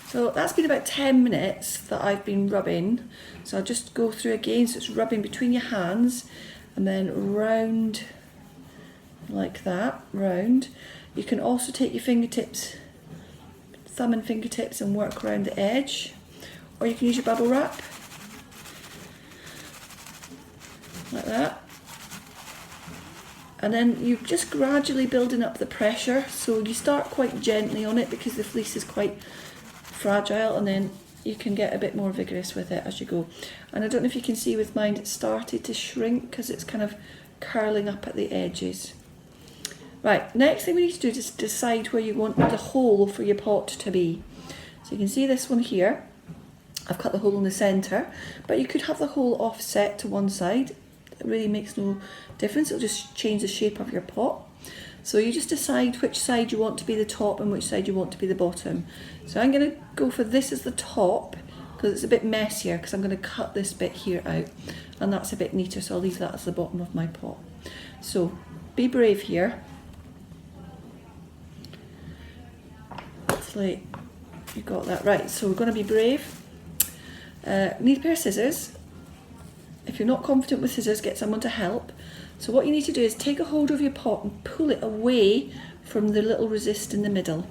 So that's been about 10 minutes that I've been rubbing. So I'll just go through again. So it's rubbing between your hands and then round like that, round. You can also take your fingertips, thumb and fingertips, and work around the edge. Or you can use your bubble wrap, like that. And then you're just gradually building up the pressure. So you start quite gently on it because the fleece is quite fragile, and then you can get a bit more vigorous with it as you go. And I don't know if you can see with mine, it started to shrink because it's kind of curling up at the edges. Right, next thing we need to do is decide where you want the hole for your pot to be. So you can see this one here. I've cut the hole in the centre, but you could have the hole offset to one side. It really makes no difference, it'll just change the shape of your pot. So you just decide which side you want to be the top and which side you want to be the bottom. So I'm going to go for this as the top because it's a bit messier, because I'm going to cut this bit here out, and that's a bit neater, so I'll leave that as the bottom of my pot. So be brave here. Hopefully you got that right. So we're going to be brave. Need a pair of scissors. If you're not confident with scissors, get someone to help. So what you need to do is take a hold of your pot and pull it away from the little resist in the middle.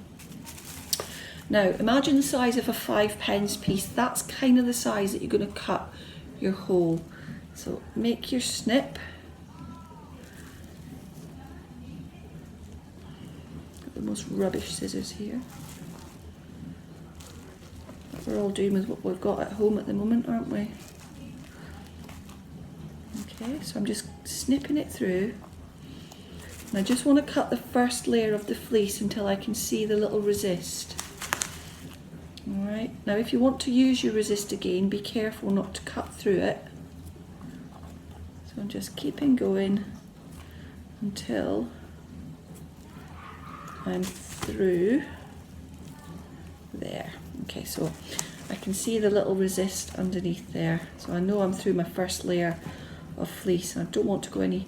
Now imagine the size of a 5p piece. That's kind of the size that you're going to cut your hole. So make your snip. Got the most rubbish scissors here. We're all doing with what we've got at home at the moment, aren't we? Okay, so I'm just snipping it through, and I just want to cut the first layer of the fleece until I can see the little resist. Alright, now if you want to use your resist again, be careful not to cut through it. So I'm just keeping going until I'm through there. Okay, so I can see the little resist underneath there, so I know I'm through my first layer of fleece, and I don't want to go any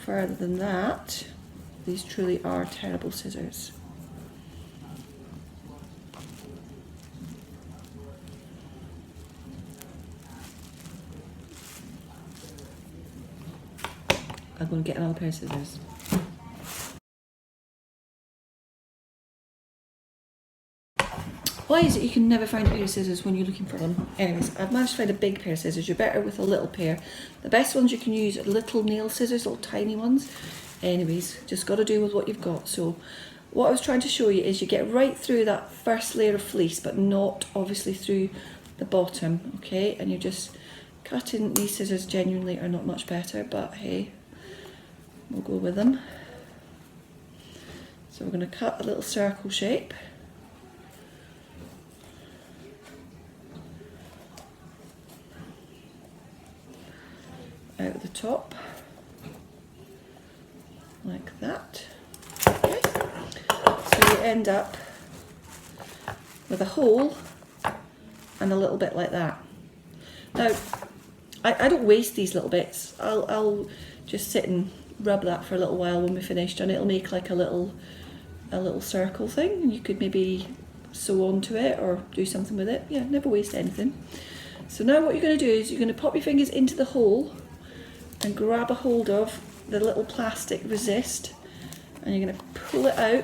further than that. These truly are terrible scissors. I'm going to get another pair of scissors. Why is it you can never find a pair of scissors when you're looking for them? Anyways, I've managed to find a big pair of scissors. You're better with a little pair. The best ones you can use are little nail scissors, little tiny ones. Anyways, just got to do with what you've got. So what I was trying to show you is you get right through that first layer of fleece, but not obviously through the bottom, okay? And you're just cutting. These scissors genuinely are not much better, but hey, we'll go with them. So we're going to cut a little circle shape. Out of the top, like that. Okay. So you end up with a hole and a little bit like that. Now, I don't waste these little bits. I'll just sit and rub that for a little while when we're finished, and it'll make like a little circle thing, and you could maybe sew onto it or do something with it. Yeah, never waste anything. So now what you're going to do is you're going to pop your fingers into the hole and grab a hold of the little plastic resist, and you're going to pull it out.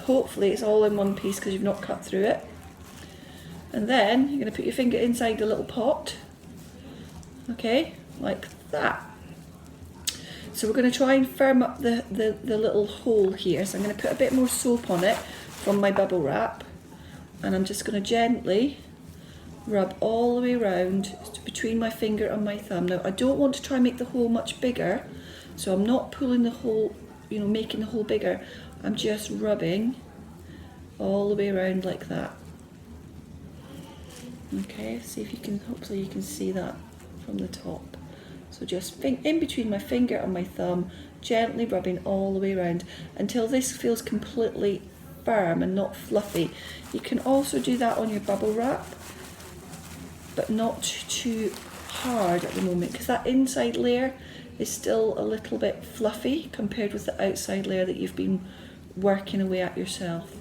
Hopefully it's all in one piece because you've not cut through it. And then you're going to put your finger inside the little pot, okay, like that. So we're going to try and firm up the little hole here. So I'm going to put a bit more soap on it from my bubble wrap, and I'm just going to gently rub all the way around between my finger and my thumb. Now I don't want to try and make the hole much bigger, so I'm not pulling the hole, you know, making the hole bigger. I'm just rubbing all the way around like that. Okay, see if you can, hopefully you can see that from the top. So just in between my finger and my thumb, gently rubbing all the way around until this feels completely firm and not fluffy. You can also do that on your bubble wrap, but not too hard at the moment, because that inside layer is still a little bit fluffy compared with the outside layer that you've been working away at yourself.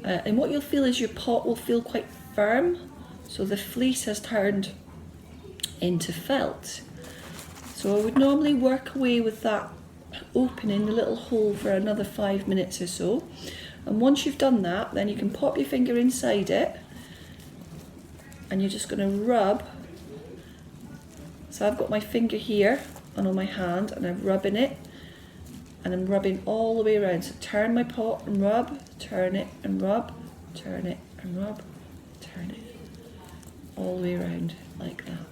And what you'll feel is your pot will feel quite firm, so the fleece has turned into felt. So I would normally work away with that opening the little hole for another 5 minutes or so. And once you've done that, then you can pop your finger inside it and you're just going to rub. So I've got my finger here and on my hand and I'm rubbing it, and I'm rubbing all the way around. So turn my pot and rub, turn it and rub, turn it and rub, turn it, all the way around like that.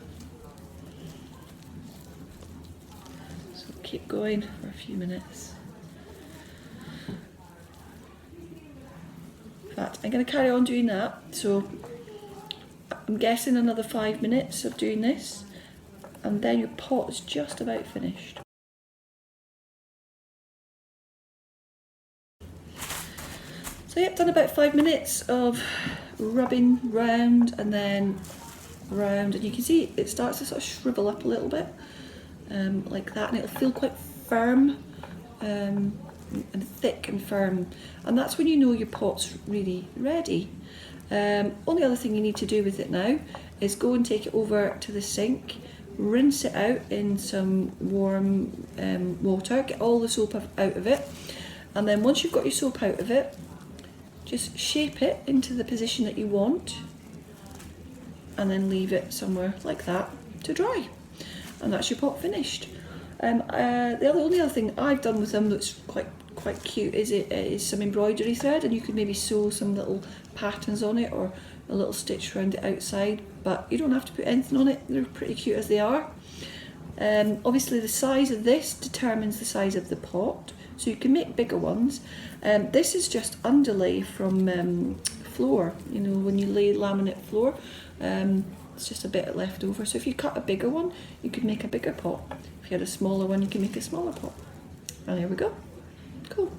So keep going for a few minutes. In fact, I'm going to carry on doing that. So I'm guessing another 5 minutes of doing this, and then your pot is just about finished. So yep, done about 5 minutes of rubbing round and then round, and you can see it starts to sort of shrivel up a little bit, like that, and it'll feel quite firm and thick and firm, and that's when you know your pot's really ready. Only other thing you need to do with it now is go and take it over to the sink, rinse it out in some warm water, get all the soap out of it, and then once you've got your soap out of it, just shape it into the position that you want and then leave it somewhere like that to dry, and that's your pot finished. The only other thing I've done with them that's quite cute is some embroidery thread, and you could maybe sew some little patterns on it or a little stitch around it outside, but you don't have to put anything on it. They're pretty cute as they are. Obviously the size of this determines the size of the pot, so you can make bigger ones. This is just underlay from floor, you know, when you lay laminate floor, it's just a bit left over. So if you cut a bigger one, you could make a bigger pot. If you had a smaller one, you can make a smaller pot. And there we go. Cool.